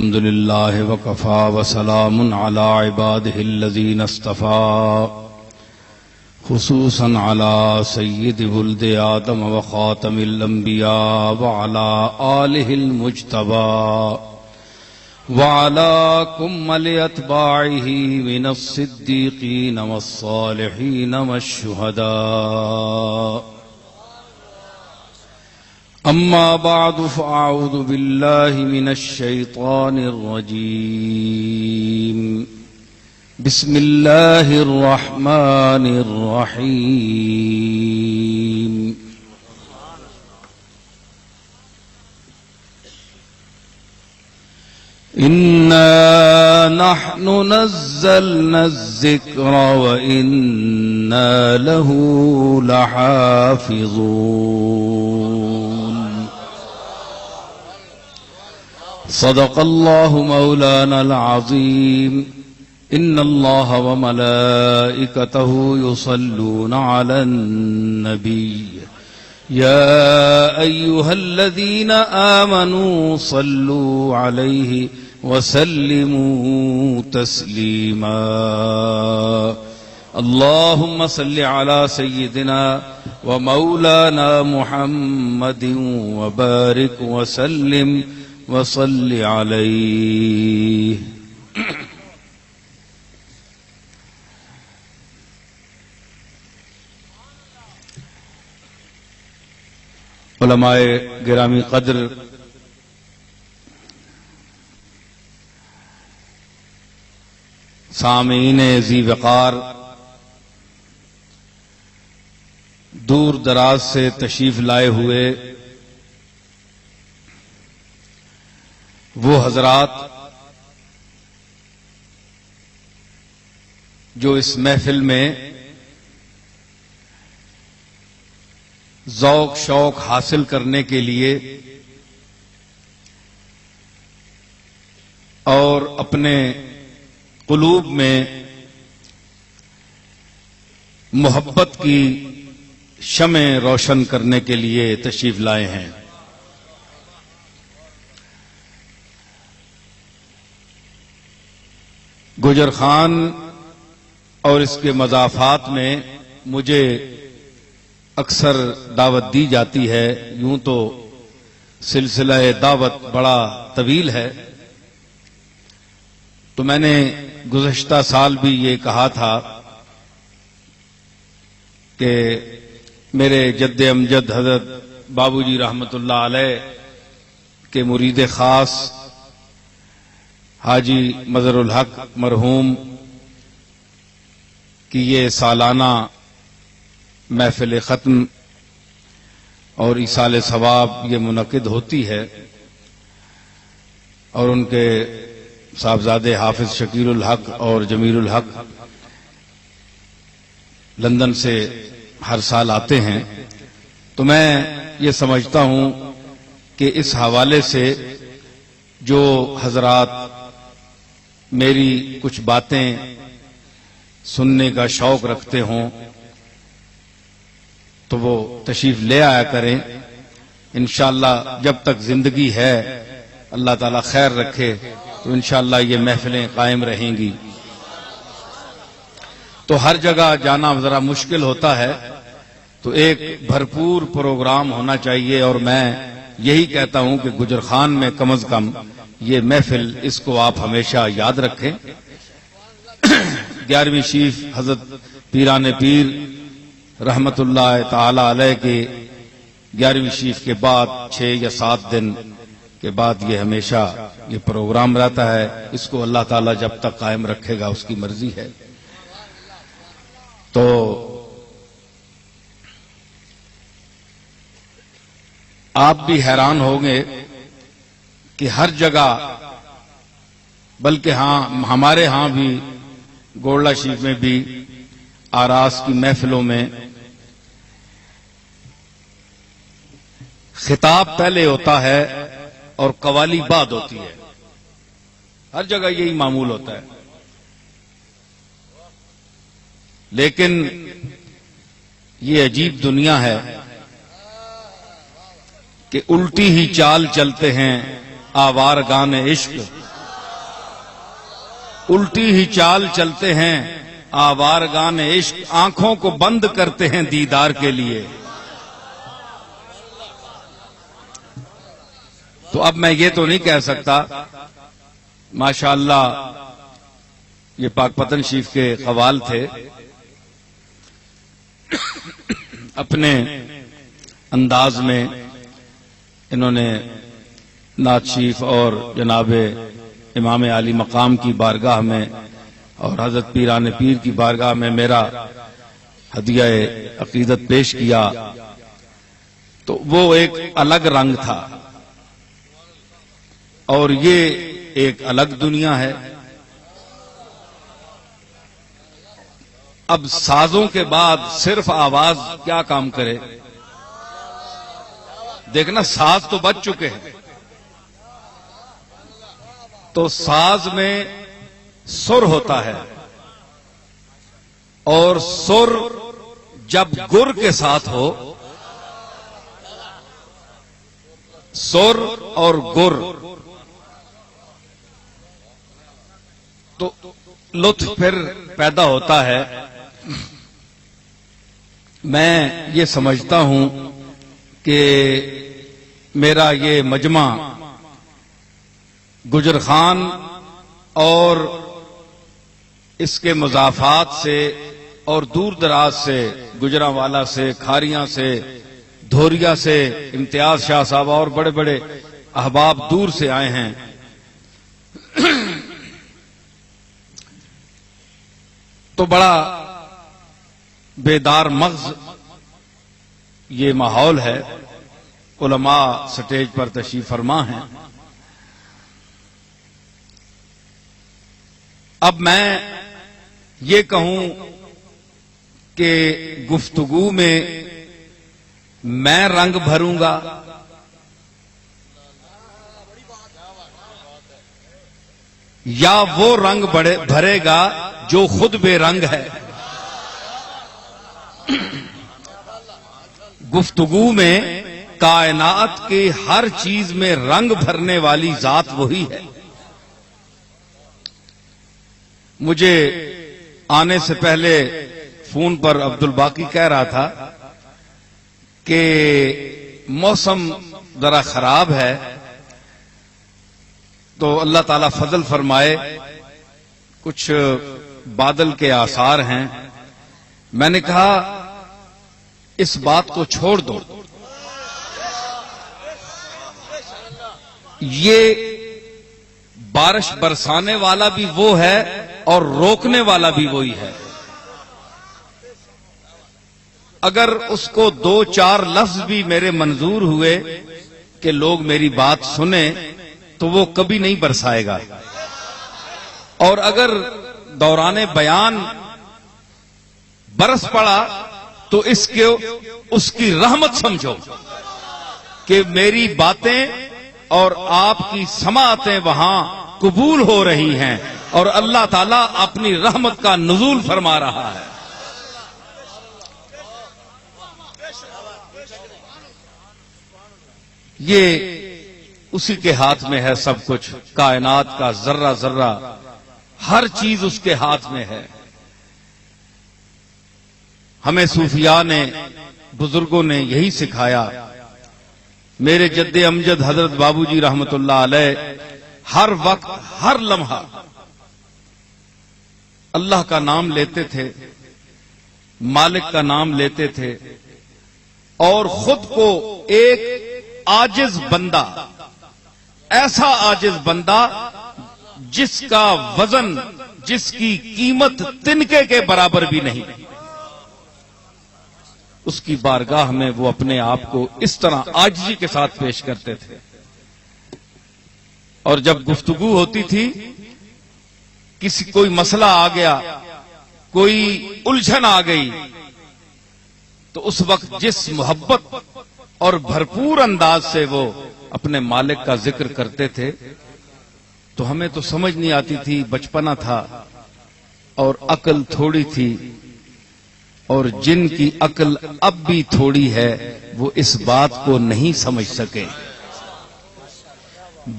الحمد لله وكفى وسلام على عباده الذين اصطفى خصوصا على سيد ولد آدم وخاتم الأنبياء وعلى آله المجتبى وعلى كمل أتباعه من الصديقين والصالحين والشهداء. أما بعد فأعوذ بالله من الشيطان الرجيم. بسم الله الرحمن الرحيم. إنا نحن نزلنا الذكر وإنا له لحافظون. صدق الله مولانا العظيم. إن الله وملائكته يصلون على النبي يا أيها الذين آمنوا صلوا عليه وسلموا تسليما. اللهم صل على سيدنا ومولانا محمد وبارك وسلم وصل عليه. علماء گرامی قدر، سامعین ذی وقار، دور دراز سے تشریف لائے ہوئے وہ حضرات جو اس محفل میں ذوق شوق حاصل کرنے کے لیے اور اپنے قلوب میں محبت کی شمع روشن کرنے کے لیے تشریف لائے ہیں. گجر خان اور اس کے مضافات میں مجھے اکثر دعوت دی جاتی ہے. یوں تو سلسلہ دعوت بڑا طویل ہے، تو میں نے گزشتہ سال بھی یہ کہا تھا کہ میرے جد امجد حضرت بابو جی رحمت اللہ علیہ کے مرید خاص حاجی مظہر الحق مرحوم کی یہ سالانہ محفل ختم اور ایصال ثواب یہ منعقد ہوتی ہے، اور ان کے صاحبزادے حافظ شکیر الحق اور جمیل الحق لندن سے ہر سال آتے ہیں. تو میں یہ سمجھتا ہوں کہ اس حوالے سے جو حضرات میری کچھ باتیں سننے کا شوق رکھتے ہوں تو وہ تشریف لے آیا کریں. انشاءاللہ جب تک زندگی ہے اللہ تعالی خیر رکھے تو انشاءاللہ یہ محفلیں قائم رہیں گی. تو ہر جگہ جانا ذرا مشکل ہوتا ہے، تو ایک بھرپور پروگرام ہونا چاہیے، اور میں یہی کہتا ہوں کہ گجر خان میں کم از کم یہ محفل اس کو آپ ہمیشہ یاد رکھیں. 11ویں شریف حضرت پیران پیر رحمت اللہ تعالی علیہ کے 11ویں شریف کے بعد 6 یا 7 دن کے بعد یہ ہمیشہ یہ پروگرام رہتا ہے. اس کو اللہ تعالی جب تک قائم رکھے گا اس کی مرضی ہے. تو آپ بھی حیران ہوں گے کہ ہر جگہ، بلکہ ہاں ہمارے ہاں بھی گولڑا شریف میں بھی آراس کی محفلوں میں خطاب پہلے ہوتا ہے اور قوالی بعد ہوتی ہے. ہر جگہ یہی معمول ہوتا ہے. لیکن یہ عجیب دنیا ہے کہ الٹی ہی چال چلتے ہیں آوارگان عشق، الٹی ہی چال چلتے ہیں آوارگان عشق، آنکھوں کو بند کرتے ہیں دیدار کے لیے۔ تو اب میں یہ تو نہیں کہہ سکتا، ماشاءاللہ یہ پاک پتن شریف کے قوال تھے، اپنے انداز میں انہوں نے نعت شریف اور جناب امام عالی مقام کی بارگاہ میں اور حضرت پیران پیر کی بارگاہ میں میرا ہدیہ عقیدت پیش کیا، تو وہ ایک الگ رنگ تھا اور یہ ایک الگ دنیا ہے۔ اب سازوں کے بعد صرف آواز کیا کام کرے؟ دیکھنا ساز تو بچ چکے ہیں، تو ساز میں سر ہوتا ہے، اور سر جب گر کے ساتھ ہو، سر اور گر، تو لطف پھر پیدا ہوتا ہے۔ میں یہ سمجھتا ہوں کہ میرا یہ مجمع گجر خان اور اس کے مضافات سے اور دور دراز سے، گجرانوالا سے، کھاریاں سے، دھوریا سے، امتیاز شاہ صاحب اور بڑے بڑے احباب دور سے آئے ہیں، تو بڑا بیدار مغز یہ ماحول ہے۔ علماء سٹیج پر تشریف فرما ہیں۔ اب میں یہ کہوں کہ گفتگو میں میں رنگ بھروں گا یا وہ رنگ بھرے گا جو خود بے رنگ ہے؟ گفتگو میں کائنات کے ہر چیز میں رنگ بھرنے والی ذات وہی ہے۔ مجھے آنے سے پہلے فون پر عبد الباقی کہہ رہا تھا کہ موسم ذرا خراب ہے، تو اللہ تعالی فضل فرمائے، کچھ بادل کے آثار ہیں۔ میں نے کہا اس بات کو چھوڑ دو، یہ بارش برسانے والا بھی وہ ہے اور روکنے والا بھی وہی ہے۔ اگر اس کو دو چار لفظ بھی میرے منظور ہوئے کہ لوگ میری بات سنیں تو وہ کبھی نہیں برسائے گا، اور اگر دوران بیان برس پڑا تو اس کی رحمت سمجھو کہ میری باتیں اور آپ کی سماعتیں وہاں قبول ہو رہی ہیں اور اللہ تعالیٰ اپنی رحمت کا نزول فرما رہا ہے۔ یہ اسی کے ہاتھ میں ہے سب کچھ، کائنات کا ذرہ ذرہ، ہر چیز اس کے ہاتھ میں ہے۔ ہمیں صوفیاء نے، بزرگوں نے یہی سکھایا۔ میرے جد امجد حضرت بابو جی رحمت اللہ علیہ ہر وقت ہر لمحہ اللہ کا نام لیتے تھے، مالک کا نام لیتے تھے، اور خود کو ایک عاجز بندہ، ایسا عاجز بندہ جس کا وزن، جس کی قیمت تنکے کے برابر بھی نہیں، اس کی بارگاہ میں وہ اپنے آپ کو اس طرح عاجزی کے ساتھ پیش کرتے تھے۔ اور جب گفتگو ہوتی تھی، کوئی مسئلہ آ گیا، کوئی الجھن آ گئی، تو اس وقت جس محبت اور بھرپور انداز سے وہ اپنے مالک کا ذکر کرتے تھے، تو ہمیں تو سمجھ نہیں آتی تھی، بچپنا تھا اور عقل تھوڑی تھی، اور جن کی عقل اب بھی تھوڑی ہے وہ اس بات کو نہیں سمجھ سکے۔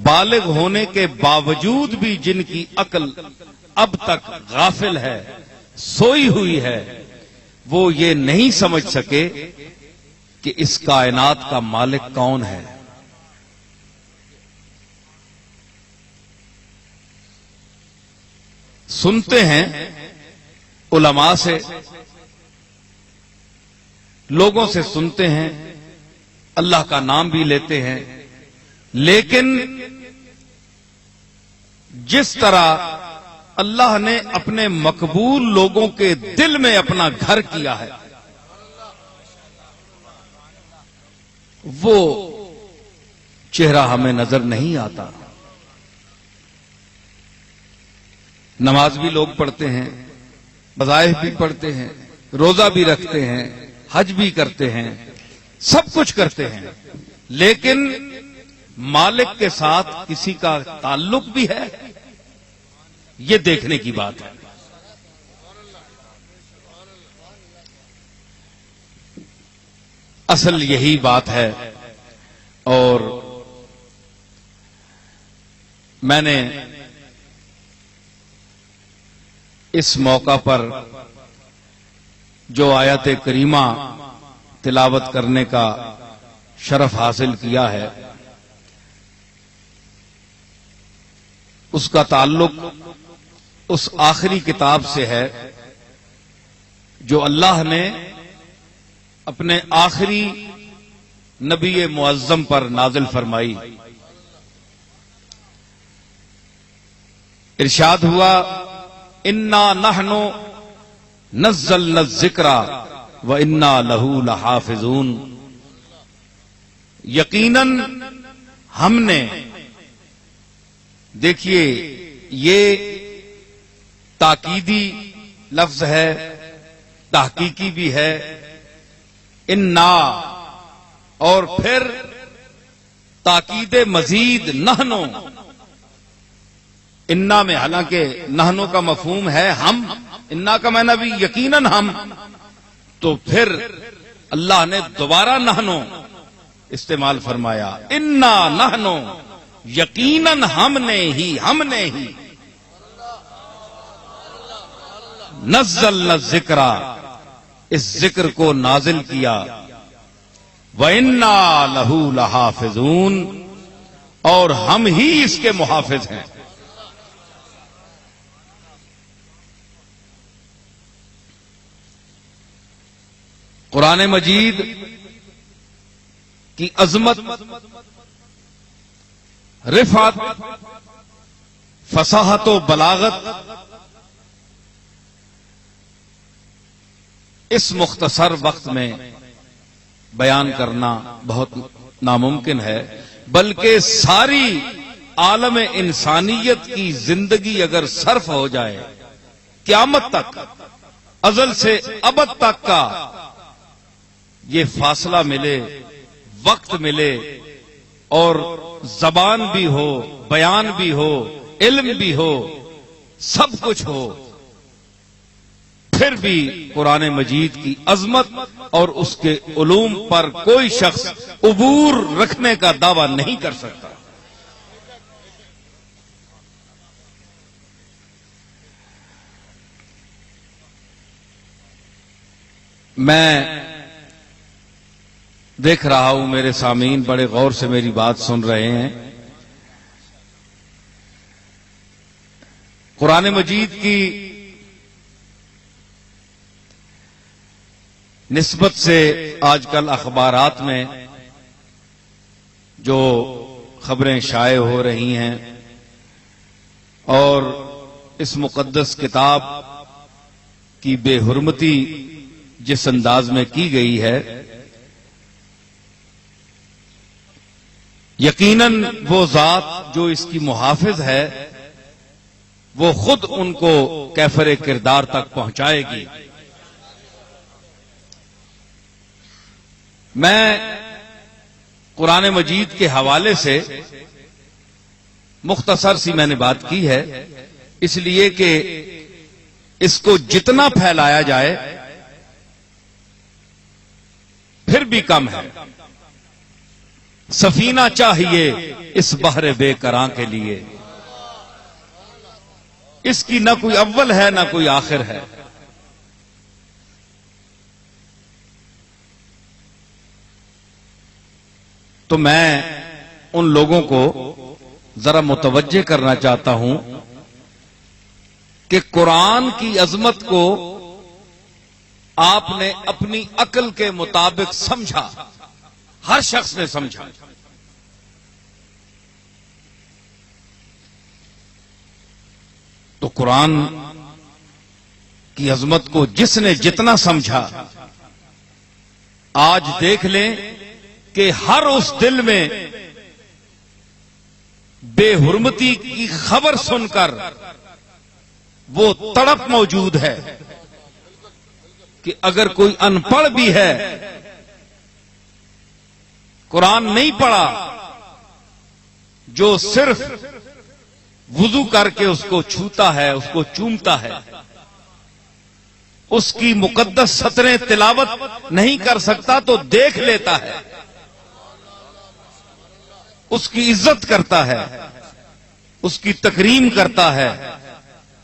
بالغ ہونے کے باوجود بھی جن کی عقل اب تک غافل ہے، سوئی ہوئی ہے، وہ یہ نہیں سمجھ سکے کہ اس کائنات کا مالک کون ہے۔ سنتے ہیں علماء سے، لوگوں سے سنتے ہیں، اللہ کا نام بھی لیتے ہیں، لیکن جس طرح اللہ نے اپنے مقبول لوگوں کے دل میں اپنا گھر کیا ہے، وہ چہرہ ہمیں نظر نہیں آتا۔ نماز بھی لوگ پڑھتے ہیں، وظائف بھی پڑھتے ہیں، روزہ بھی رکھتے ہیں، حج بھی کرتے ہیں، سب کچھ کرتے ہیں، لیکن مالک کے ساتھ کسی کا تعلق بھی ہے، یہ دیکھنے کی بات ہے۔ اصل یہی بات ہے، اور میں نے اس موقع پر جو آیت کریمہ تلاوت کرنے کا شرف حاصل کیا ہے، اس کا تعلق اس آخری کتاب سے ہے جو اللہ نے اپنے آخری نبی معظم پر نازل فرمائی۔ ارشاد ہوا انا نحن نزلنا الذکر وانا لہ لحافظون، یقیناً ہم نے، دیکھیے یہ تاکیدی لفظ ہے، تحقیقی بھی ہے، انا، اور پھر تاکید مزید نحنو، انا میں حالانکہ نحنو کا مفہوم ہے ہم، انا کا معنی بھی یقیناً ہم، تو پھر اللہ نے دوبارہ نحنو استعمال فرمایا، انا نحنو، یقیناً ہم نے ہی نزلنا الذکر، اس ذکر کو نازل کیا، وَإِنَّا لَهُ لَحَافِظُونَ، اور ہم ہی اس کے محافظ ہیں۔ قرآن مجید کی عظمت، رفعت، فصاحت و بلاغت اس مختصر وقت میں بیان کرنا بہت ناممکن ہے، بلکہ ساری عالم انسانیت کی زندگی اگر صرف ہو جائے، قیامت تک، ازل سے ابد تک کا یہ فاصلہ ملے، وقت ملے، اور زبان بھی ہو، بیان بھی ہو، علم بھی ہو، سب کچھ ہو، پھر بھی قرآن مجید کی عظمت اور اس کے علوم پر کوئی شخص عبور رکھنے کا دعویٰ نہیں کر سکتا۔ میں دیکھ رہا ہوں میرے سامعین بڑے غور سے میری بات سن رہے ہیں، قرآن مجید کی نسبت سے آج کل اخبارات میں جو خبریں شائع ہو رہی ہیں اور اس مقدس کتاب کی بے حرمتی جس انداز میں کی گئی ہے، یقیناً وہ ذات جو اس کی محافظ ہے وہ خود ان کو کیفر کردار تک پہنچائے گی۔ میں قرآن مجید کے حوالے سے مختصر سی میں نے بات کی ہے، اس لیے کہ اس کو جتنا پھیلایا جائے پھر بھی کم ہے۔ سفینہ چاہیے اس بحر بے کراں کے لیے، اس کی نہ کوئی اول ہے نہ کوئی آخر ہے. تو میں ان لوگوں کو ذرا متوجہ کرنا چاہتا ہوں کہ قرآن کی عظمت کو آپ نے اپنی عقل کے مطابق سمجھا، ہر شخص نے سمجھا. تو قرآن کی عظمت کو جس نے جتنا سمجھا، آج دیکھ لیں کہ ہر اس دل میں بے حرمتی کی خبر سن کر وہ تڑپ موجود ہے کہ اگر کوئی ان پڑھ بھی ہے، قرآن نہیں پڑھا، جو صرف وضو کر کے اس کو چھوتا ہے، اس کو چومتا ہے، اس کی مقدس سطریں تلاوت نہیں کر سکتا تو دیکھ لیتا ہے، اس کی عزت کرتا ہے، اس کی تکریم کرتا ہے،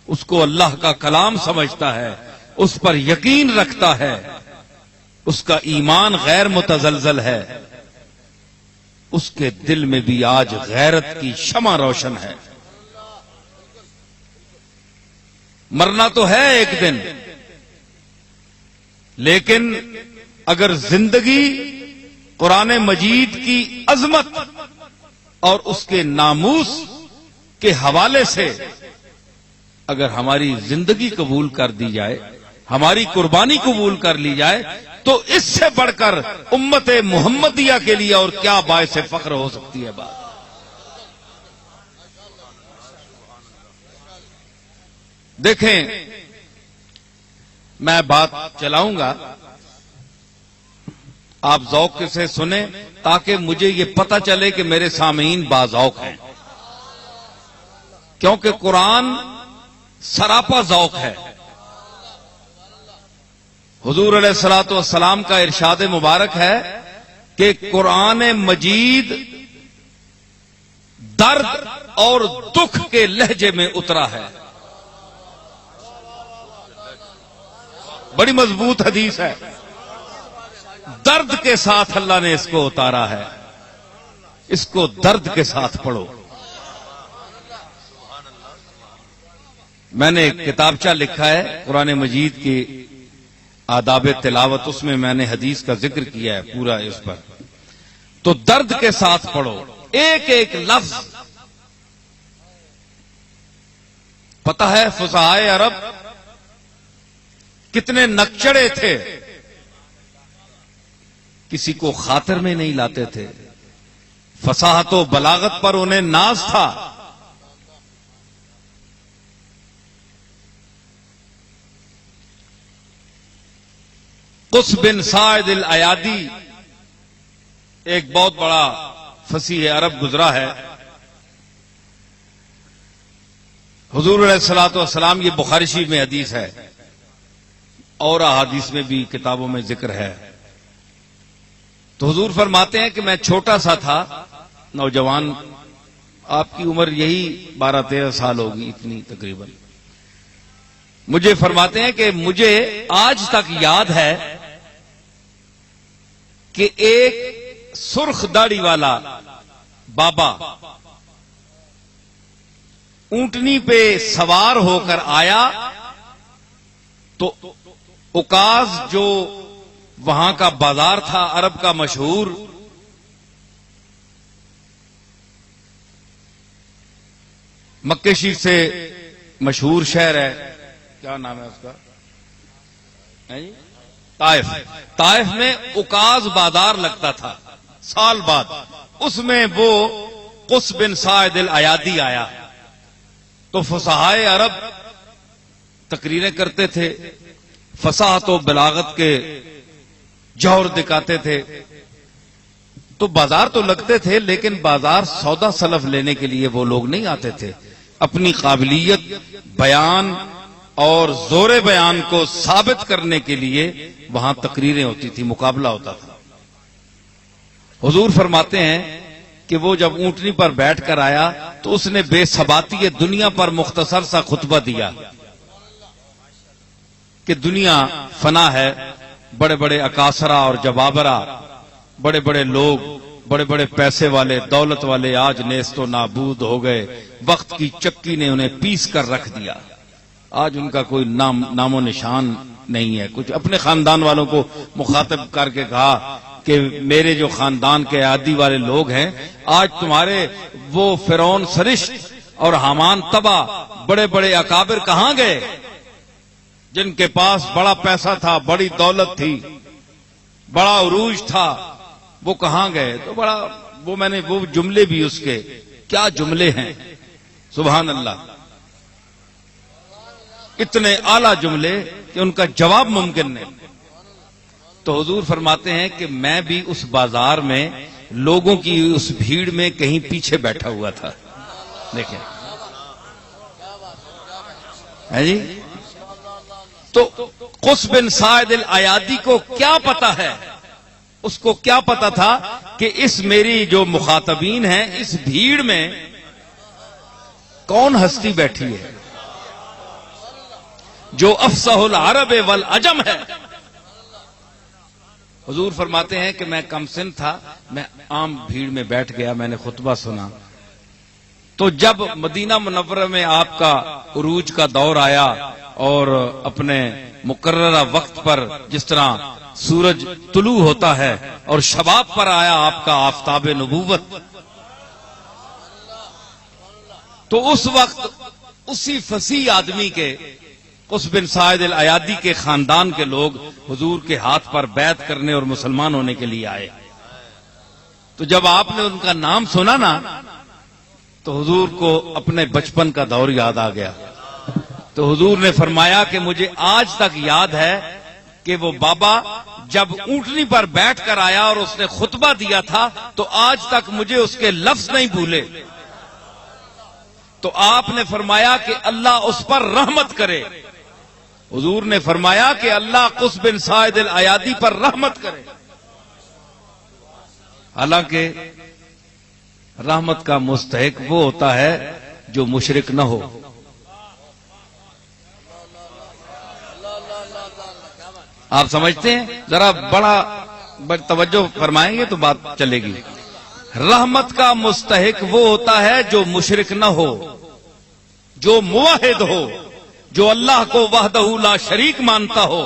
اس کو اللہ کا کلام سمجھتا ہے، اس پر یقین رکھتا ہے، اس کا ایمان غیر متزلزل ہے، اس کے دل میں بھی آج غیرت کی شمع روشن ہے. مرنا تو ہے ایک دن، لیکن اگر زندگی قرآن مجید کی عظمت اور اس کے ناموس کے حوالے سے اگر ہماری زندگی قبول کر دی جائے، ہماری قربانی قبول کر لی جائے، تو اس سے بڑھ کر امت محمدیہ کے لیے اور کیا باعث فخر ہو سکتی ہے بات. دیکھیں، میں بات چلاؤں گا، آپ ذوق سے سنیں تاکہ مجھے یہ پتہ چلے کہ میرے سامعین باذوق ہیں، کیونکہ قرآن سراپا ذوق ہے. حضور علیہ الصلوۃ والسلام کا ارشاد مبارک ہے کہ قرآن مجید درد اور دکھ کے لہجے میں اترا ہے. بڑی مضبوط حدیث ہے، درد کے ساتھ اللہ نے اس کو اتارا ہے، اس کو درد کے ساتھ پڑھو. میں نے ایک کتابچہ لکھا ہے قرآن مجید کی آداب تلاوت، اس میں میں نے حدیث کا ذکر کیا ہے پورا اس پر. تو درد کے ساتھ پڑھو، ایک ایک لفظ. پتہ ہے فصحائے عرب کتنے نکچڑے تھے، کسی کو خاطر میں نہیں لاتے تھے، فصاحت و بلاغت پر انہیں ناز تھا. قص بن سعد الایادی ایک بہت بڑا فصیح عرب گزرا ہے. حضور علیہ الصلوۃ والسلام، یہ بخاری شریف میں حدیث ہے اور احادیث میں بھی کتابوں میں ذکر ہے. تو حضور فرماتے ہیں کہ میں چھوٹا سا تھا، نوجوان، آپ کی عمر یہی 12-13 سال ہوگی اتنی تقریباً. مجھے فرماتے ہیں کہ مجھے آج تک یاد ہے کہ ایک سرخ داڑھی والا بابا اونٹنی پہ سوار ہو کر آیا تو اوکاز جو وہاں کا بازار تھا عرب کا مشہور، مکہ شریف سے مشہور شہر ہے، کیا نام ہے اس کا؟ طائف. طائف میں اوکاز بازار لگتا تھا سال بعد، اس میں وہ قص بن سعد الایادی آیا. تو فصحائے عرب تقریریں کرتے تھے، فصاحت و بلاغت کے جوہر دکھاتے تھے. تو بازار تو لگتے تھے، لیکن بازار سودا سلف لینے کے لیے وہ لوگ نہیں آتے تھے، اپنی قابلیت بیان اور زور بیان کو ثابت کرنے کے لیے وہاں تقریریں ہوتی تھی، مقابلہ ہوتا تھا. حضور فرماتے ہیں کہ وہ جب اونٹنی پر بیٹھ کر آیا تو اس نے بے ثباتی دنیا پر مختصر سا خطبہ دیا کہ دنیا فنا ہے، بڑے بڑے اکاسرہ اور جبابرہ، بڑے بڑے لوگ، بڑے بڑے پیسے والے، دولت والے آج نیست و نابود ہو گئے، وقت کی چکی نے انہیں پیس کر رکھ دیا، آج ان کا کوئی نام و نشان نہیں ہے۔ کچھ اپنے خاندان والوں کو مخاطب کر کے کہا کہ میرے جو خاندان کے عادی والے لوگ ہیں، آج تمہارے وہ فرعون سرشت اور حامان تبا بڑے بڑے اکابر کہاں گئے جن کے پاس بڑا پیسہ تھا، بڑی دولت تھی، بڑا عروج تھا، وہ کہاں گئے؟ تو بڑا میں نے وہ جملے بھی اس کے کیا جملے ہیں، سبحان اللہ، اتنے اعلی جملے کہ ان کا جواب ممکن نہیں۔ تو حضور فرماتے ہیں کہ میں بھی اس بازار میں لوگوں کی اس بھیڑ میں کہیں پیچھے بیٹھا ہوا تھا۔ دیکھیں ہے جی، تو قص بن سعد الایادی کو کیا پتا ہے، اس کو کیا پتا تھا کہ اس میری جو مخاطبین ہیں اس بھیڑ میں کون ہستی بیٹھی ہے جو افصح العرب والعجم ہے۔ حضور فرماتے ہیں کہ میں کم سن تھا، میں عام بھیڑ میں بیٹھ گیا، میں نے خطبہ سنا، تو جب مدینہ منورہ میں آپ کا عروج کا دور آیا اور اپنے مقررہ وقت پر جس طرح سورج طلوع ہوتا ہے اور شباب پر آیا آپ کا آفتاب نبوت، تو اس وقت اسی فصیح آدمی کے قص بن سعد الایادی کے خاندان کے لوگ حضور کے ہاتھ پر بیعت کرنے اور مسلمان ہونے کے لیے آئے۔ تو جب آپ نے ان کا نام سنا نا تو حضور کو اپنے بچپن کا دور یاد آ گیا۔ تو حضور نے فرمایا کہ مجھے آج تک یاد ہے کہ وہ بابا جب اونٹنی پر بیٹھ کر آیا اور اس نے خطبہ دیا تھا تو آج تک مجھے اس کے لفظ نہیں بھولے۔ تو آپ نے فرمایا کہ اللہ اس پر رحمت کرے، حضور نے فرمایا کہ اللہ قص بن سعد الایادی پر رحمت کرے۔ حالانکہ رحمت کا مستحق وہ ہوتا ہے جو مشرک نہ ہو۔ آپ سمجھتے ہیں؟ ذرا بڑا توجہ فرمائیں گے تو بات چلے گی۔ رحمت کا مستحق وہ ہوتا ہے جو مشرک نہ ہو، جو موحد ہو، جو اللہ کو وحدہ لا شریک مانتا ہو،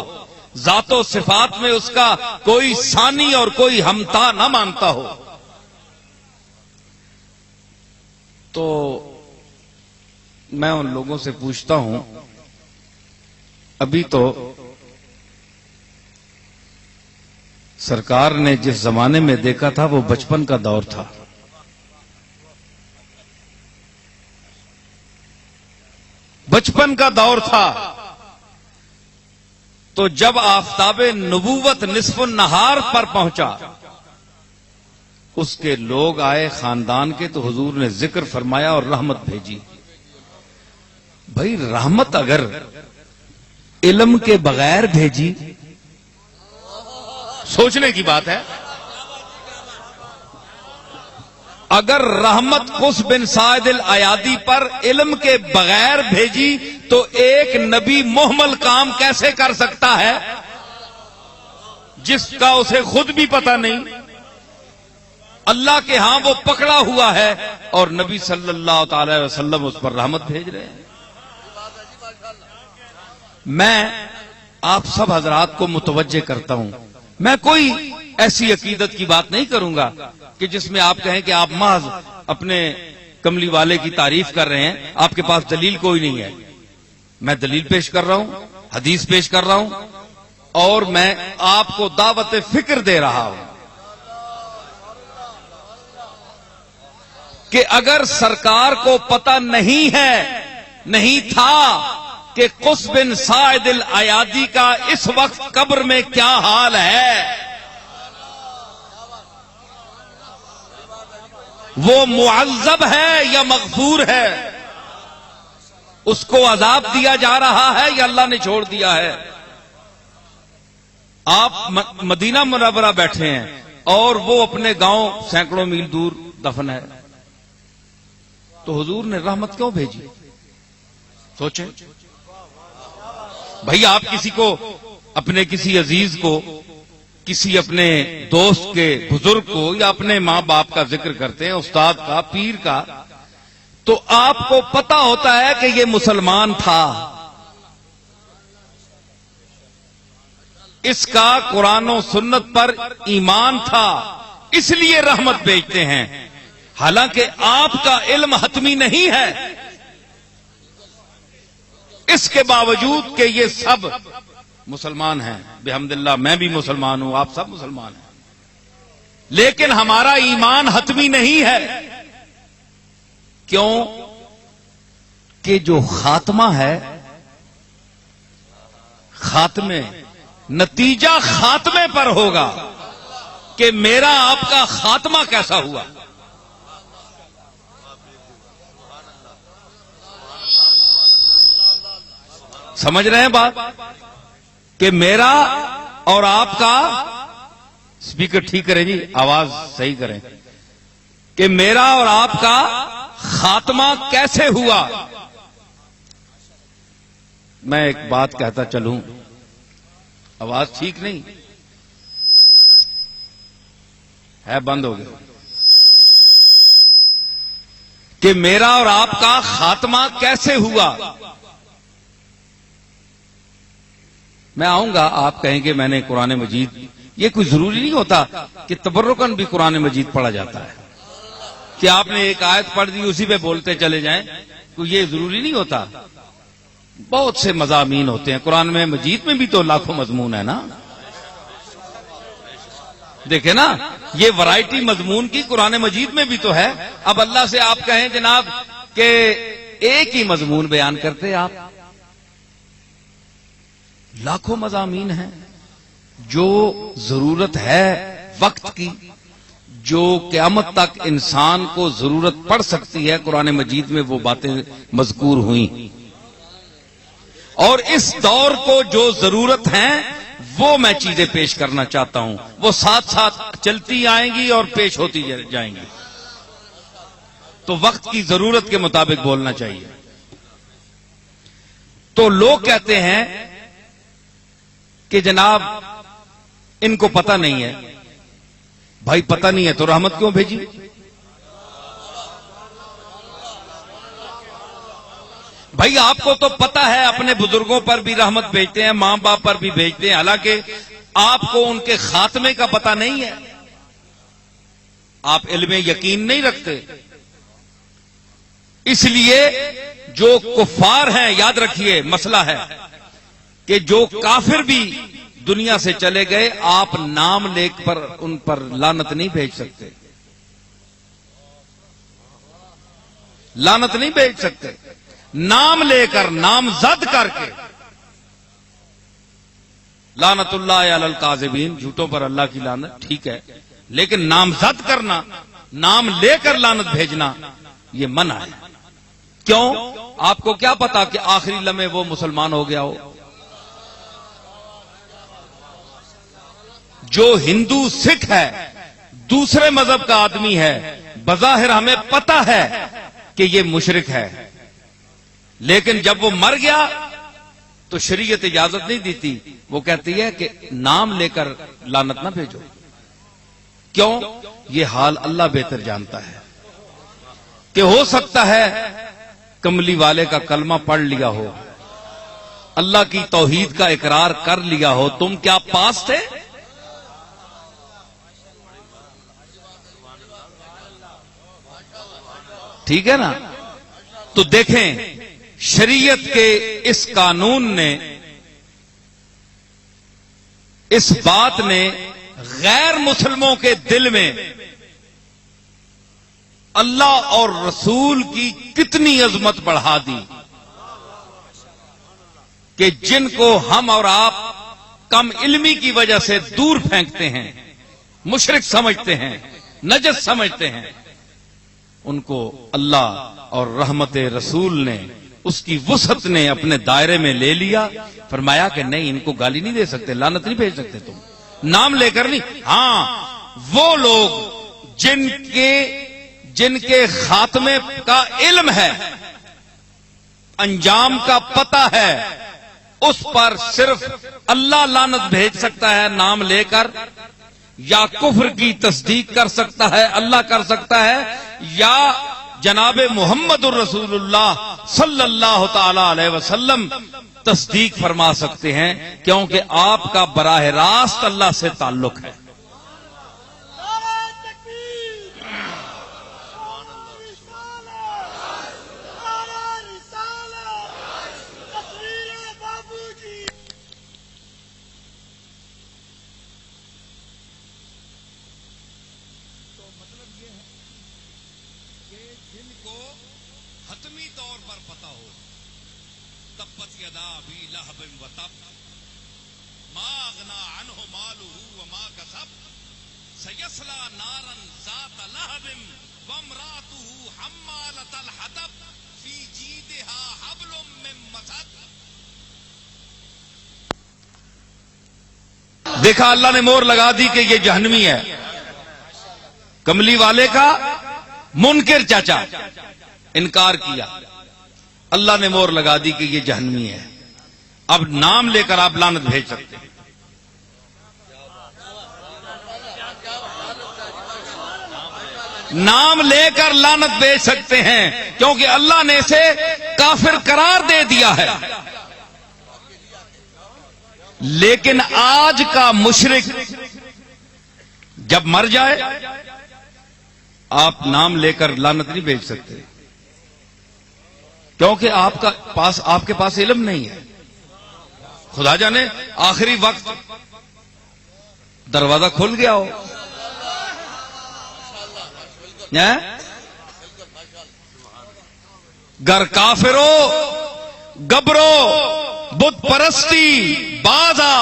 ذات و صفات میں اس کا کوئی ثانی اور کوئی ہمتا نہ مانتا ہو۔ تو میں ان لوگوں سے پوچھتا ہوں، ابھی تو سرکار نے جس زمانے میں دیکھا تھا وہ بچپن کا دور تھا، بچپن کا دور تھا، تو جب آفتاب نبوت نصف النہار پر پہنچا اس کے لوگ آئے خاندان کے، تو حضور نے ذکر فرمایا اور رحمت بھیجی۔ بھائی رحمت اگر علم کے بغیر بھیجی، سوچنے کی بات ہے، اگر رحمت قص بن سعد الایادی پر علم کے بغیر بھیجی تو ایک نبی محمل کام کیسے کر سکتا ہے جس کا اسے خود بھی پتہ نہیں؟ اللہ کے ہاں وہ پکڑا ہوا ہے اور نبی صلی اللہ تعالی علیہ وسلم اس پر رحمت بھیج رہے ہیں۔ میں آپ سب حضرات کو متوجہ کرتا ہوں، میں کوئی ایسی عقیدت کی بات نہیں کروں گا کہ جس میں آپ کہیں کہ آپ محض اپنے کملی والے کی تعریف کر رہے ہیں، آپ کے پاس دلیل کوئی نہیں ہے۔ میں دلیل پیش کر رہا ہوں، حدیث پیش کر رہا ہوں، اور میں آپ کو دعوت فکر دے رہا ہوں کہ اگر سرکار کو پتہ نہیں ہے، نہیں تھا کہ قص بن سعد الایادی کا اس وقت قبر میں کیا حال ہے، وہ معذب ہے یا مغفور ہے، اس کو عذاب دیا جا رہا ہے یا اللہ نے چھوڑ دیا ہے۔ آپ مدینہ منورہ بیٹھے ہیں اور وہ اپنے گاؤں سینکڑوں میل دور دفن ہے، تو حضور نے رحمت کیوں بھیجی؟ سوچیں بھائی، آپ کسی کو، اپنے کسی عزیز کو، کسی اپنے دوست کے، بزرگ کو، یا اپنے ماں باپ کا ذکر کرتے ہیں، استاد کا، پیر کا، تو آپ کو پتا ہوتا ہے کہ یہ مسلمان تھا، اس کا قرآن و سنت پر ایمان تھا، اس لیے رحمت بھیجتے ہیں، حالانکہ آپ کا علم حتمی نہیں ہے، اس کے باوجود کہ یہ سب مسلمان ہیں، بحمداللہ میں بھی مسلمان ہوں، آپ سب مسلمان ہیں، لیکن ہمارا ایمان حتمی نہیں ہے۔ کیوں؟ کہ جو خاتمہ ہے، خاتمے، نتیجہ خاتمے پر ہوگا کہ میرا آپ کا خاتمہ کیسا ہوا۔ سمجھ رہے ہیں بات؟ کہ میرا اور آپ کا، اسپیکر ٹھیک کریں جی، آواز صحیح کریں، کہ میرا اور آپ کا خاتمہ کیسے ہوا۔ میں ایک بات کہتا چلوں، آواز ٹھیک نہیں ہے، بند ہو گیا، کہ میرا اور آپ کا خاتمہ کیسے ہوا۔ میں آؤں گا، آپ کہیں گے میں نے قرآن مجید، یہ کوئی ضروری نہیں ہوتا کہ تبرکن بھی قرآن مجید پڑھا جاتا ہے، کہ آپ نے ایک آیت پڑھ دی اسی پہ بولتے چلے جائیں، تو یہ ضروری نہیں ہوتا۔ بہت سے مضامین ہوتے ہیں قرآن میں مجید میں بھی، تو لاکھوں مضمون ہے نا، دیکھیں نا، یہ ورائٹی مضمون کی قرآن مجید میں بھی تو ہے۔ اب اللہ سے آپ کہیں جناب کہ ایک ہی مضمون بیان کرتے آپ، لاکھوں مضامین ہیں، جو ضرورت ہے وقت کی، جو قیامت تک انسان کو ضرورت پڑ سکتی ہے، قرآن مجید میں وہ باتیں مذکور ہوئیں، اور اس دور کو جو ضرورت ہیں وہ میں چیزیں پیش کرنا چاہتا ہوں، وہ ساتھ ساتھ چلتی آئیں گی اور پیش ہوتی جائیں گی، تو وقت کی ضرورت کے مطابق بولنا چاہیے۔ تو لوگ کہتے ہیں کہ جناب ان کو پتہ نہیں ہے، بھائی پتہ نہیں ہے تو رحمت کیوں بھیجی؟ بھائی آپ کو تو پتہ ہے، اپنے بزرگوں پر بھی رحمت بھیجتے ہیں، ماں باپ پر بھی بھیجتے ہیں، حالانکہ آپ کو ان کے خاتمے کا پتہ نہیں ہے، آپ علم یقین نہیں رکھتے، اس لیے جو کفار ہیں، یاد رکھیے مسئلہ ہے کہ جو کافر بھی دنیا سے چلے گئے، آپ نام لے کر ان پر لعنت نہیں بھیج سکتے، لعنت نہیں بھیج سکتے، نام لے کر، نامزد کر کے، لعنت اللہ علی الکاذبین، جھوٹوں پر اللہ کی لعنت، ٹھیک ہے، لیکن نامزد کرنا، نام لے کر لعنت بھیجنا، یہ منع ہے۔ کیوں؟ آپ کو کیا پتا کہ آخری لمحے وہ مسلمان ہو گیا ہو؟ جو ہندو سکھ ہے، دوسرے مذہب کا آدمی ہے، بظاہر ہمیں پتا ہے کہ یہ مشرک ہے، لیکن جب وہ مر گیا تو شریعت اجازت نہیں دیتی، وہ کہتی ہے کہ نام لے کر لعنت نہ بھیجو۔ کیوں؟ یہ حال اللہ بہتر جانتا ہے، کہ ہو سکتا ہے کملی والے کا کلمہ پڑھ لیا ہو، اللہ کی توحید کا اقرار کر لیا ہو، تم کیا پاس تھے؟ ٹھیک ہے نا؟ تو دیکھیں، شریعت کے اس قانون نے، اس بات نے غیر مسلموں کے دل میں اللہ اور رسول کی کتنی عظمت بڑھا دی، کہ جن کو ہم اور آپ کم علمی کی وجہ سے دور پھینکتے ہیں، مشرک سمجھتے ہیں، نجس سمجھتے ہیں، ان کو اللہ اور رحمت رسول نے، اس کی وسعت نے اپنے دائرے میں لے لیا، فرمایا کہ نہیں، ان کو گالی نہیں دے سکتے، لعنت نہیں بھیج سکتے، تم نام لے کر نہیں۔ ہاں، وہ لوگ جن کے جن کے خاتمے کا علم ہے، انجام کا پتہ ہے، اس پر صرف اللہ لعنت بھیج سکتا ہے نام لے کر، یا کفر کی تصدیق کر سکتا ہے اللہ کر سکتا ہے، یا جناب محمد الرسول اللہ صلی اللہ تعالی علیہ وسلم تصدیق فرما سکتے ہیں، کیونکہ آپ کا براہ راست اللہ سے تعلق ہے۔ جن کو حتمی طور پر پتا ہو، تبت یدا ابی لہب وتب ما اغنی عنہ مالہ وما کسب سیصلی نارا ذات لہب وامرأتہ حمالۃ الحطب فی جیدہا حبل من مسد۔ دیکھا اللہ نے مور لگا دی کہ یہ جہنمی ہے، کملی والے کا منکر چاچا انکار کیا، اللہ نے مور لگا دی کہ یہ جہنمی ہے۔ اب نام لے کر آپ لعنت بھیج سکتے ہیں۔ نام لے کر لعنت بھیج سکتے ہیں، کیونکہ اللہ نے اسے کافر قرار دے دیا ہے۔ لیکن آج کا مشرک جب مر جائے، آپ نام لے کر لعنت نہیں بھیج سکتے، کیونکہ آپ کے پاس علم نہیں ہے۔ خدا جانے آخری وقت دروازہ کھل گیا ہو، گر کافرو گبرو بت پرستی بازا۔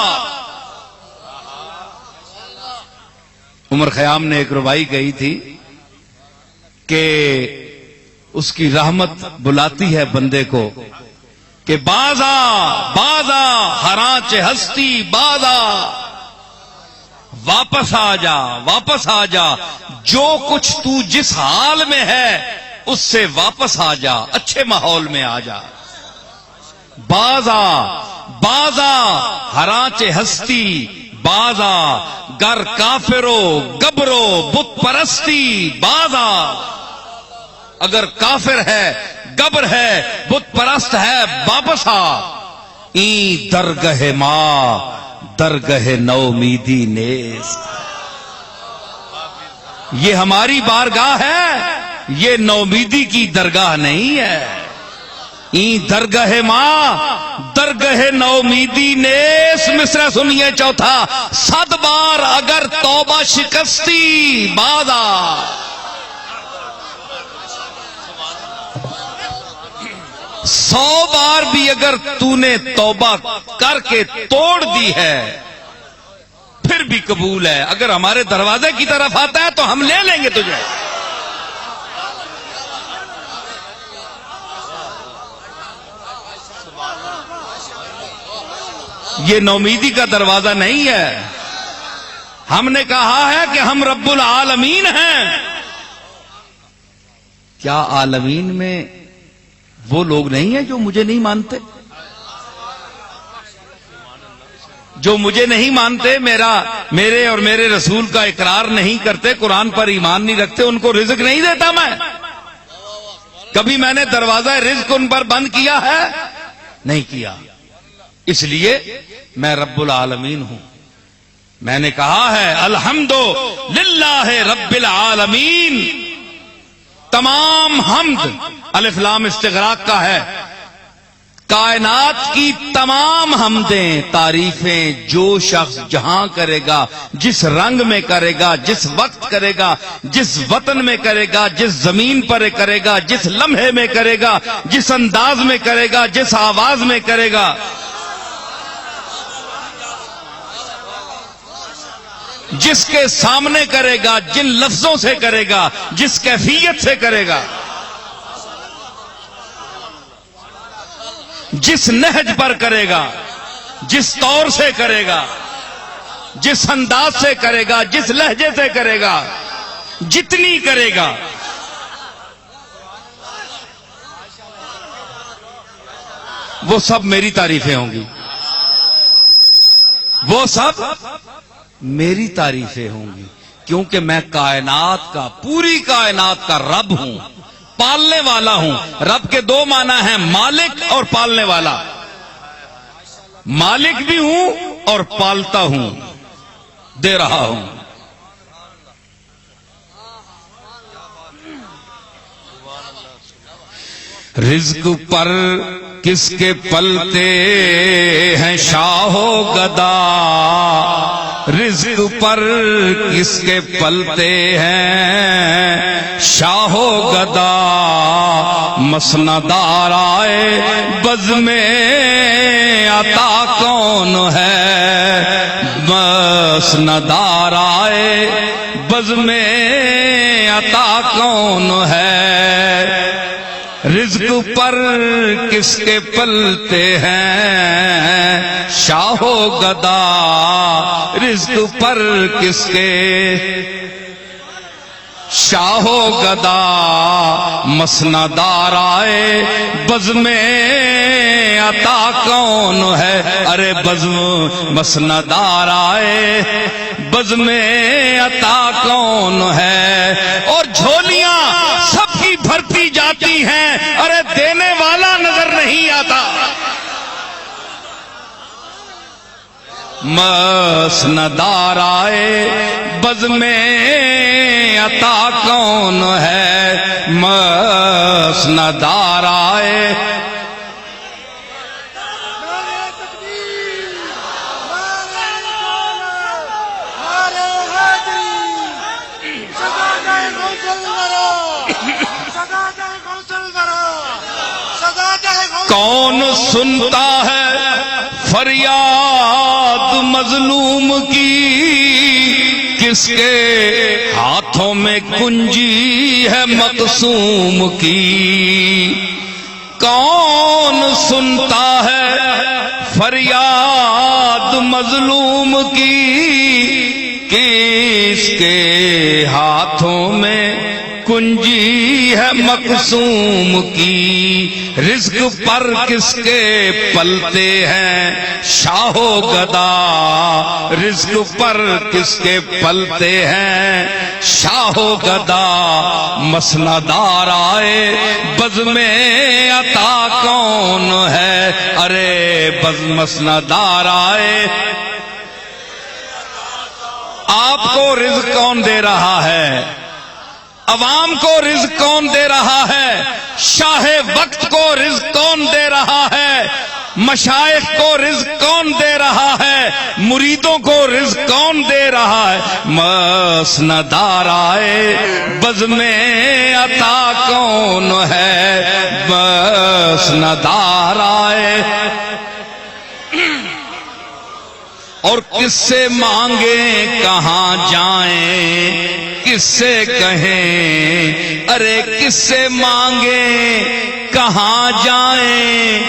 عمر خیام نے ایک ربائی کہی تھی کہ اس کی رحمت بلاتی ہے بندے کو کہ بازا بازا ہرانچ ہستی بازا، واپس آ جا واپس آ جا، جو کچھ تو جس حال میں ہے اس سے واپس آ جا، اچھے ماحول میں آ جا۔ بازا بازا ہرانچ ہستی بازا، گر کافرو گبرو بت پرستی بازا۔ اگر کافر ہے، گبر ہے، بت پرست ہے، واپس آ۔ این درگہ ماں درگہ نومیدی نیست۔ یہ ہماری بارگاہ ہے، یہ نومیدی کی درگاہ نہیں ہے۔ این درگہ ماں درگہ نومیدی نیست۔ مصرع سنیے چوتھا، 100 بار اگر توبہ شکستی بادا۔ 100 بار بھی اگر تو نے توبہ کر کے توڑ دی ہے پھر بھی قبول ہے۔ اگر ہمارے دروازے کی طرف آتا ہے تو ہم لے لیں گے تجھے۔ یہ نومیدی کا دروازہ نہیں ہے۔ ہم نے کہا ہے کہ ہم رب العالمین ہیں۔ کیا عالمین میں وہ لوگ نہیں ہیں جو مجھے نہیں مانتے؟ جو مجھے نہیں مانتے، میرے اور میرے رسول کا اقرار نہیں کرتے، قرآن پر ایمان نہیں رکھتے، ان کو رزق نہیں دیتا میں؟ کبھی میں نے دروازہ رزق ان پر بند کیا ہے؟ نہیں کیا۔ اس لیے میں رب العالمین ہوں۔ میں نے کہا ہے الحمد للہ رب العالمین، تمام حمد الف لام استغراق کا ہے، کائنات کی تمام حمدیں تعریفیں جو شخص جہاں کرے گا، جس رنگ میں کرے گا، جس وقت کرے گا، جس وطن میں کرے گا، جس زمین پر کرے گا، جس لمحے میں کرے گا، جس انداز میں کرے گا، جس آواز میں کرے گا، جس کے سامنے کرے گا، جن لفظوں سے کرے گا، جس کیفیت سے کرے گا، جس نہج پر کرے گا، جس طور سے کرے گا، جس انداز سے کرے گا، جس لہجے سے کرے گا، جتنی کرے گا، وہ سب میری تعریفیں ہوں گی، وہ سب میری تعریفیں ہوں گی، کیونکہ میں کائنات کا، پوری کائنات کا رب ہوں، پالنے والا ہوں۔ رب کے دو معنی ہیں، مالک اور پالنے والا۔ مالک بھی ہوں اور پالتا ہوں، دے رہا ہوں۔ رزق پر کس کے پلتے ہیں شاہ و گدا، رزق پر کس کے پلتے ہیں شاہ و گدا، مسندار آئے بز میں عطا کون ہے، مسندار آئے بز میں عطا کون ہے، رزق پر کس کے پلتے ہیں شاہ و گدا، رزق پر کس کے شاہ و گدا، مسندار آئے بز میں عطا کون ہے، ارے بزم مسندار آئے بز میں عطا کون ہے، اور جھولیاں سب کی بھرتی جاتی ہیں، ارے دینے والا نظر نہیں آتا۔ مسندار آئے بز میں عطا کون ہے، مسندار آئے کون سنتا ہے فریاد مظلوم کی، کس کے ہاتھوں میں کنجی ہے مقسوم کی، کون سنتا ہے فریاد مظلوم کی، کس کے ہاتھوں میں کنجی ہے مقسوم کی، رزق پر کس کے پلتے ہیں شاہ و گدا، رزق پر کس کے پلتے ہیں شاہ و گدا، مسندار آئے بز میں عطا کون ہے، ارے بز مسندار آئے، آپ کو رزق کون دے رہا ہے، عوام کو رزق کون دے رہا ہے، شاہ وقت کو رزق کون دے رہا ہے، مشائخ کو رزق کون دے رہا ہے، مریدوں کو رزق کون دے رہا ہے، مسندار آئے بز میں عطا کون ہے، مسندار آئے، اور کس سے مانگیں کہاں جائیں، کس سے کہیں، ارے کس سے مانگیں کہاں جائیں،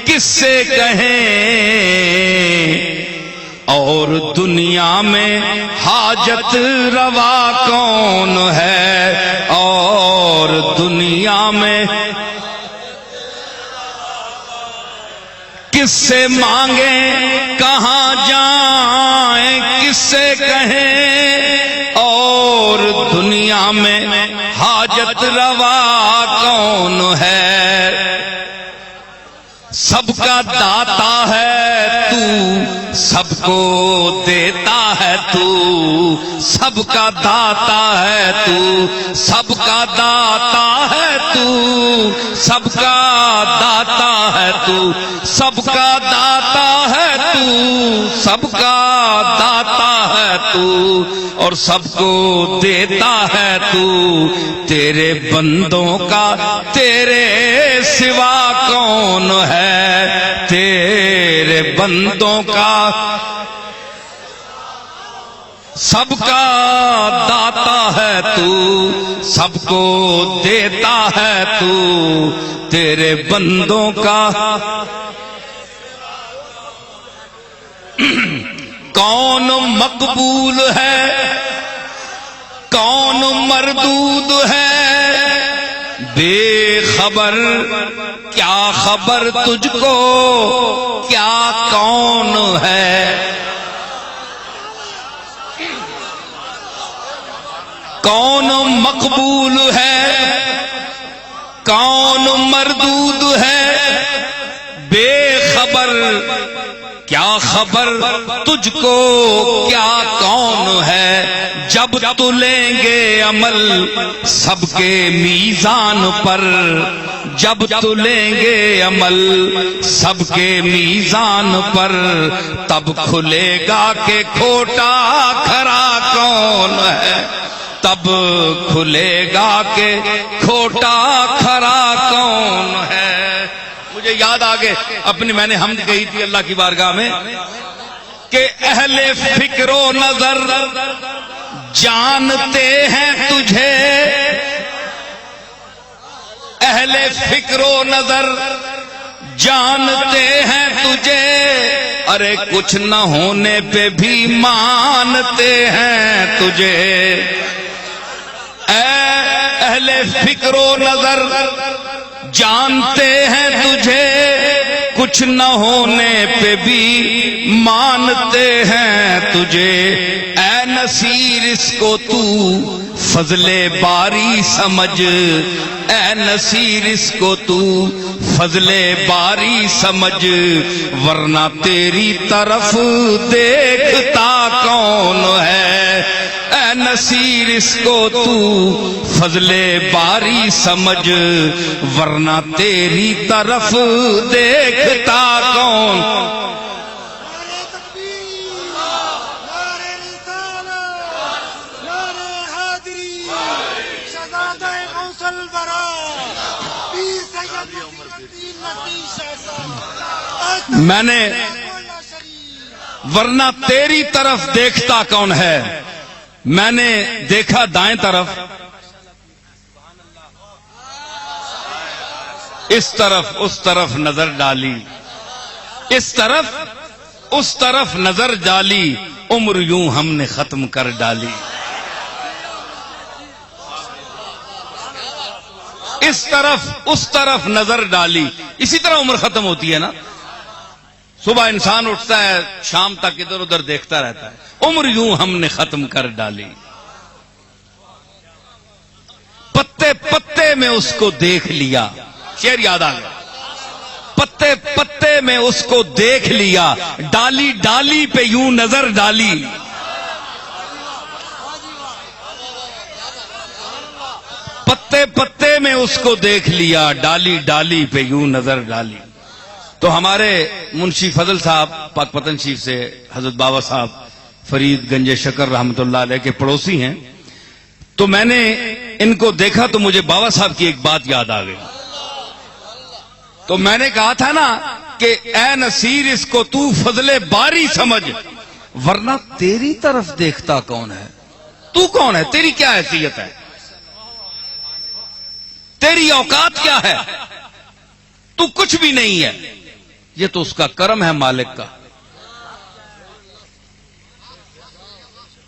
کس سے کہیں، اور دنیا میں حاجت روا کون ہے، اور دنیا میں کس سے مانگیں کہاں جائیں، کس سے کہیں، اور دنیا میں حاجت روا کون ہے، سب کا داتا ہے تو، سب کو دیتا ہے تو، سب کا داتا ہے تو، سب کا داتا ہے تو، سب کا داتا ہے تو، سب کا داتا ہے تو، سب کا داتا ہے تو، اور سب کو دیتا ہے تو، تیرے بندوں کا تیرے سوا کون ہے، تیرے بندوں کا سب کا داتا ہے تو، سب کو دیتا ہے تو، تیرے بندوں کا کون مقبول ہے کون مردود ہے، بے خبر کیا خبر تجھ کو کیا کون ہے. کون مقبول ہے کون مردود ہے بے خبر. کیا خبر تجھ کو کیا کون ہے. جب تلیں گے عمل سب کے میزان پر. جب تلیں گے عمل سب کے میزان پر. تب کھلے گا کہ کھوٹا کھرا کون ہے. تب کھلے گا کہ کھوٹا کھرا کون ہے. مجھے یاد آگے اپنی میں نے حمد کہی تھی اللہ کی بارگاہ میں کہ اہل فکر و نظر جانتے ہیں تجھے. اہل فکر و نظر جانتے ہیں تجھے. ارے کچھ نہ ہونے پہ بھی مانتے ہیں تجھے. اہل فکر و نظر جانتے ہیں تجھے. کچھ نہ ہونے پہ بھی مانتے ہیں تجھے. اے نصیر اس کو تو فضل باری سمجھ. اے نصیر اس کو تو فضل باری سمجھ. ورنہ تیری طرف دیکھتا کون ہے. اے نصیر اس کو تو فضل باری سمجھ. ورنہ تیری طرف دیکھتا کون. میں نے ورنہ تیری طرف دیکھتا کون ہے. میں نے دیکھا دائیں طرف اس طرف اس طرف نظر ڈالی. اس طرف اس طرف نظر ڈالی. عمر یوں ہم نے ختم کر ڈالی. اس طرف اس طرف نظر ڈالی. اسی طرح عمر ختم ہوتی ہے نا. صبح انسان اٹھتا ہے شام تک ادھر ادھر دیکھتا رہتا ہے. عمر یوں ہم نے ختم کر ڈالی. پتے پتے میں اس کو دیکھ لیا. شعر یاد آ گیا. پتے پتے میں اس کو دیکھ لیا. ڈالی ڈالی پہ یوں نظر ڈالی. پتے پتے میں اس کو دیکھ لیا. ڈالی ڈالی پہ یوں نظر ڈالی. تو ہمارے منشی فضل صاحب پاک پتن شریف سے حضرت بابا صاحب فرید گنج شکر رحمت اللہ علیہ کے پڑوسی ہیں. تو میں نے ان کو دیکھا تو مجھے بابا صاحب کی ایک بات یاد آ گئی. تو میں نے کہا تھا نا کہ اے نصیر اس کو تو فضل باری سمجھ. ورنہ تیری طرف دیکھتا کون ہے. تو کون ہے. تیری کیا حیثیت ہے. تیری اوقات کیا ہے. تو کچھ بھی نہیں ہے. یہ تو اس کا کرم ہے مالک کا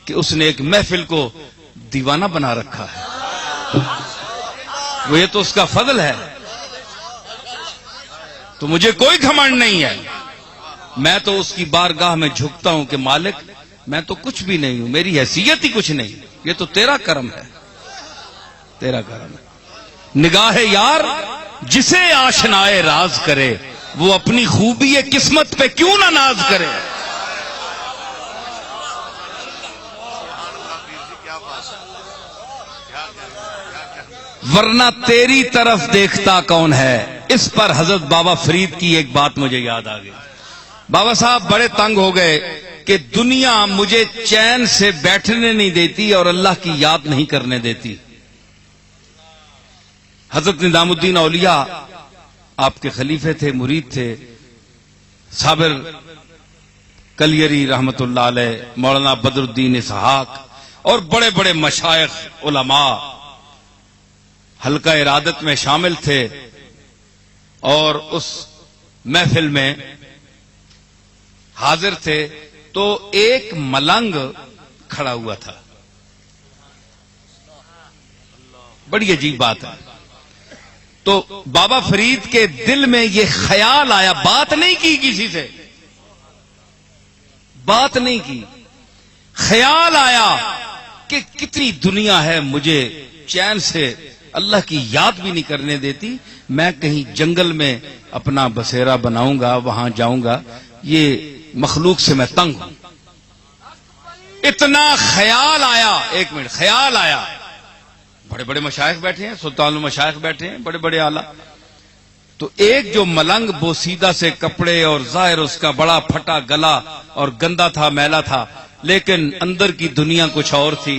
کہ اس نے ایک محفل کو دیوانہ بنا رکھا ہے. وہ یہ تو اس کا فضل ہے. تو مجھے کوئی گھمنڈ نہیں ہے. میں تو اس کی بارگاہ میں جھکتا ہوں کہ مالک میں تو کچھ بھی نہیں ہوں. میری حیثیت ہی کچھ نہیں. یہ تو تیرا کرم ہے. تیرا کرم ہے. نگاہ یار جسے آشنائے راز کرے. وہ اپنی خوبی قسمت پہ کیوں نہ ناز کرے. ورنہ تیری طرف دیکھتا کون ہے. اس پر حضرت بابا فرید کی ایک بات مجھے یاد آ گئی. بابا صاحب بڑے تنگ ہو گئے کہ دنیا مجھے چین سے بیٹھنے نہیں دیتی اور اللہ کی یاد نہیں کرنے دیتی. حضرت نظام الدین اولیاء آپ کے خلیفے تھے, مرید تھے. صابر کلیری رحمت اللہ علیہ, مولانا بدر الدین اسحاق اور بڑے بڑے مشائخ علماء حلقہ ارادت میں شامل تھے. اور اس محفل میں حاضر تھے تو ایک ملنگ کھڑا ہوا تھا. بڑی عجیب بات ہے. تو بابا فرید کے دل میں یہ خیال آیا، بات نہیں کی کسی سے، بات نہیں کی، خیال آیا کہ کتنی دنیا ہے مجھے چین سے اللہ کی یاد بھی نہیں کرنے دیتی، میں کہیں جنگل میں اپنا بسیرا بناؤں گا، وہاں جاؤں گا، یہ مخلوق سے میں تنگ ہوں۔ اتنا خیال آیا، ایک منٹ، خیال آیا، بڑے بڑے مشائخ بیٹھے ہیں، سلطان المشائخ بیٹھے ہیں، بڑے بڑے آلہ، تو ایک جو ملنگ بوسیدہ سے کپڑے اور ظاہر اس کا بڑا پھٹا گلا اور گندا تھا، میلا تھا، لیکن اندر کی دنیا کچھ اور تھی۔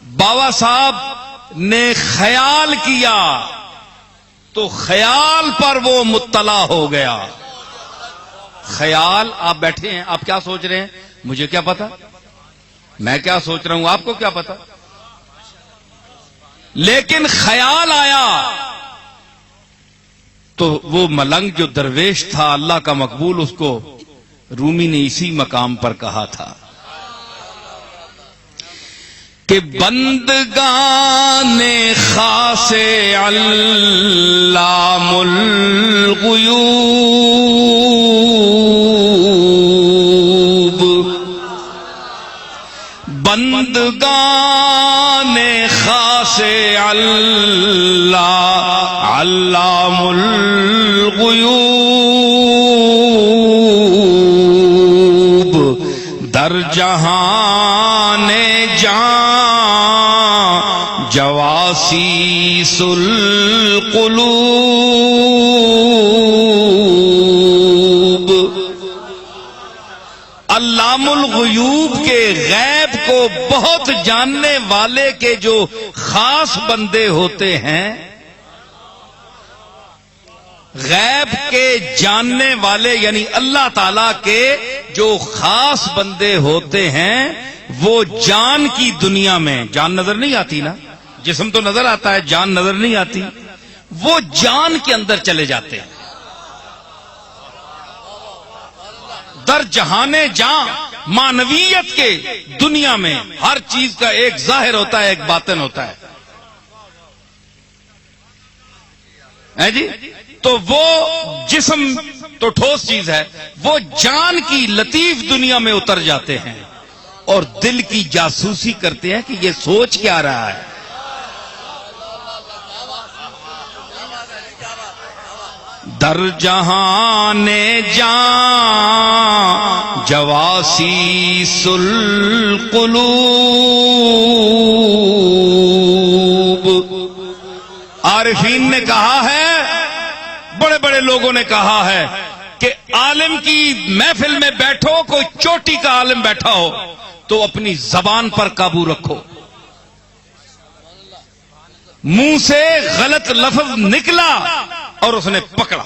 بابا صاحب نے خیال کیا تو خیال پر وہ مطلع ہو گیا۔ خیال، آپ بیٹھے ہیں، آپ کیا سوچ رہے ہیں مجھے کیا پتا، میں کیا سوچ رہا ہوں آپ کو کیا پتا، لیکن خیال آیا تو وہ ملنگ جو درویش تھا اللہ کا مقبول، اس کو رومی نے اسی مقام پر کہا تھا کہ بندگان خاص علام الغیوب، بندگان خاص علام الغیوب، در جہان جان جواسیس القلوب، علام الغیوب کے غیب کو بہت جاننے والے کے جو خاص بندے ہوتے ہیں، غیب کے جاننے والے یعنی اللہ تعالی کے جو خاص بندے ہوتے ہیں، وہ جان کی دنیا میں، جان نظر نہیں آتی نا، جسم تو نظر آتا ہے، جان نظر نہیں آتی، وہ جان کے اندر چلے جاتے ہیں، در جہان جان، معنویت کے دنیا میں ہر چیز کا ایک ظاہر ہوتا ہے، ایک باطن ہوتا ہے جی، تو وہ جسم تو ٹھوس چیز ہے، وہ جان کی لطیف دنیا میں اتر جاتے ہیں اور دل کی جاسوسی کرتے ہیں کہ یہ سوچ کیا رہا ہے۔ در جہان جان جواسیس القلوب، عارفین نے کہا ہے، بڑے بڑے لوگوں نے کہا ہے کہ عالم کی محفل میں بیٹھو، کوئی چوٹی کا عالم بیٹھا ہو تو اپنی زبان پر قابو رکھو، منہ سے غلط لفظ نکلا اور اس نے پکڑا،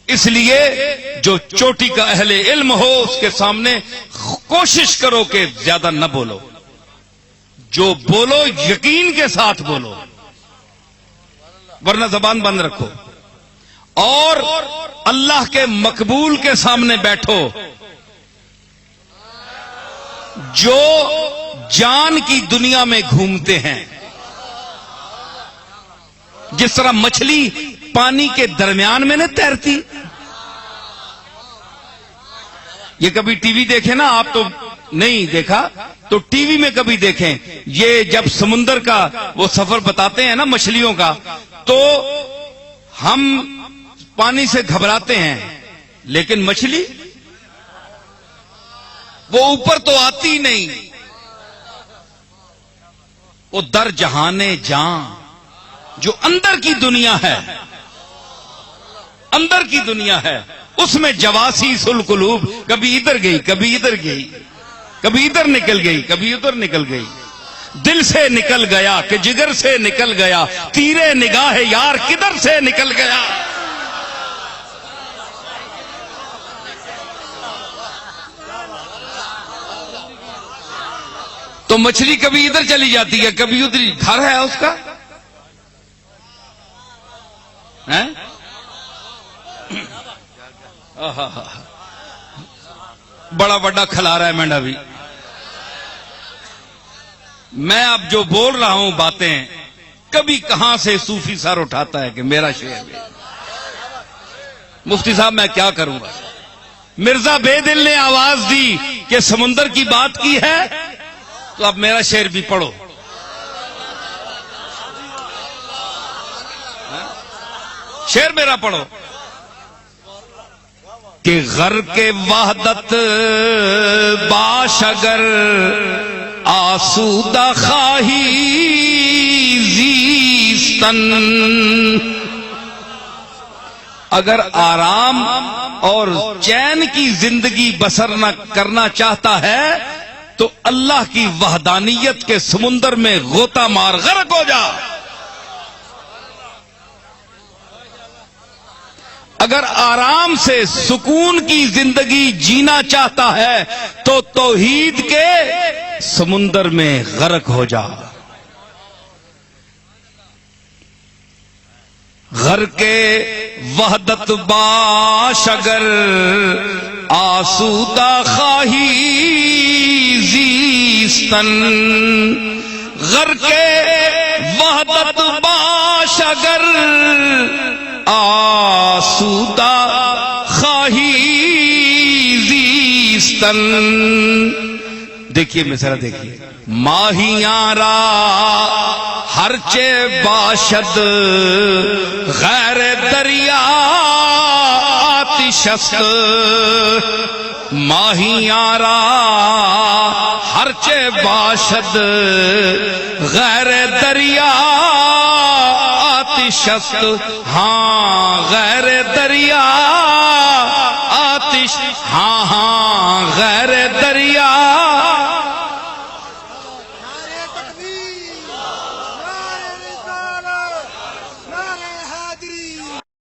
اس لیے جو چوٹی کا اہل علم ہو اس کے سامنے کوشش کرو کہ زیادہ نہ بولو، جو بولو یقین کے ساتھ بولو، ورنہ زبان بند رکھو، اور اللہ کے مقبول کے سامنے بیٹھو جو جان کی دنیا میں گھومتے ہیں۔ جس طرح مچھلی پانی کے درمیان میں نہ تیرتی، یہ کبھی ٹی وی دیکھیں نا، آپ تو نہیں دیکھا تو ٹی وی میں کبھی دیکھیں، یہ جب سمندر کا وہ سفر بتاتے ہیں نا مچھلیوں کا، تو ہم پانی سے گھبراتے ہیں، لیکن مچھلی وہ اوپر تو آتی نہیں، وہ در جہان جان جو اندر کی دنیا ہے، اندر کی دنیا ہے، اس میں جواسیس القلوب، کبھی ادھر گئی، کبھی ادھر گئی، کبھی ادھر نکل گئی، کبھی ادھر نکل گئی، دل سے نکل گیا کہ جگر سے نکل گیا، تیرے نگاہ یار کدھر سے نکل گیا۔ تو مچھلی کبھی ادھر چلی جاتی ہے، کبھی ادھر، گھر ہے اس کا، بڑا بڑا کھلا رہا ہے مینڈا بھی، میں اب جو بول رہا ہوں باتیں، کبھی کہاں سے صوفی سر اٹھاتا ہے کہ میرا شعر ہے۔ مفتی صاحب میں کیا کروں گا؟ مرزا بے دل نے آواز دی کہ سمندر کی بات کی ہے تو اب میرا شعر بھی پڑھو۔ شعر میرا پڑھو کہ غر کے وحدت باش اگر آسودہ خواہی زیستن، اگر آرام اور چین کی زندگی بسر نہ کرنا چاہتا ہے تو اللہ کی وحدانیت کے سمندر میں غوطہ مار غرق ہو جا۔ اگر آرام سے سکون کی زندگی جینا چاہتا ہے تو توحید کے سمندر میں غرق ہو جا۔ غر کے وحدت باش اگر آسودہ خواہی زیستن، غر کے وحدت باش اگر آسودہ خواہی زیستن۔ دیکھیے مثلا دیکھیے، ماہیاں را ہرچے باشد غیر دریا آتش است، ماہیاں را ہرچے باشد غیر دریا آتش است، ہاں غیر دریا آتش، ہاں غیر دریا